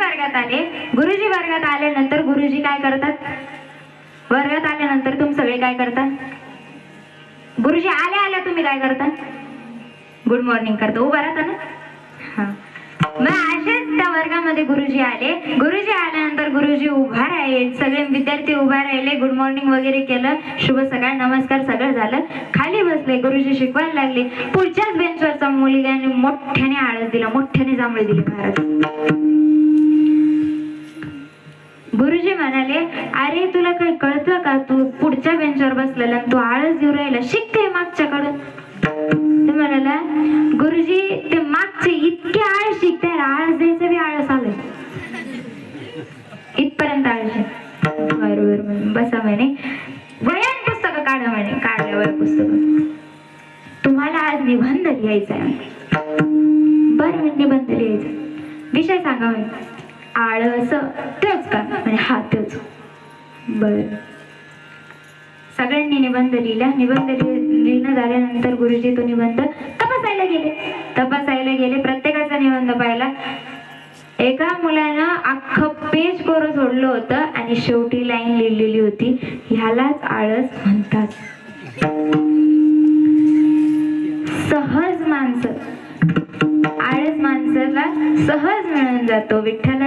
वर्गात आले. गुरुजी वर्गात आल्यानंतर गुरुजी काय करतात? वर्गात आल्यानंतर तुम्ही सगळे काय करता? गुरुजी आल्या आल्या तुम्ही काय करता? गुड मॉर्निंग करता. उभा राहता ना. हा, मग असेच त्या वर्गामध्ये गुरुजी आले. गुरुजी आल्यानंतर गुरुजी उभा राहिले, सगळे विद्यार्थी उभा राहिले, गुड मॉर्निंग वगैरे केलं, शुभ सकाळ नमस्कार सगळं झालं, खाली बसले. गुरुजी शिकवायला लागले. पुढच्याच बेंचवरचा मुलग्याने मोठ्याने आळस दिला, मोठ्याने जांभळे दिली महाराज. गुरुजी म्हणाले, अरे तुला काही कळतं का? तू पुढच्या बेंचवर बसलेला, तू आळस देऊ राहिला, शिक काय मागच्याकडं. ते म्हणाला, गुरुजी ते मागचे इतके आळस शिकते, आळस द्यायचं बी आळस आलंय, इथपर्यंत आळस. बरोबर म्हणे, बसा म्हणे, वयान पुस्तकं काढा म्हणे. काढल्या वया पुस्तकं. तुम्हाला आज निबंध लिहायचा आहे. बरं म्हणे, निबंध लिहायचा. विषय सांगा म्हणे. आळस. तोच का म्हणे? हा तोच. बर, सगळ्यांनी निबंध लिहिला. निबंध लिहिणं झाल्यानंतर गुरुजी तो निबंध तपासायला गेले. प्रत्येकाचा निबंध पाहिला. एका मुलानं अख्खं पेज कोरं सोडलं होतं आणि शेवटी लाईन लिहिलेली होती, ह्यालाच आळस म्हणतात. सहज माणसं, आळस माणसाला सहज मिळून जातो. विठ्ठल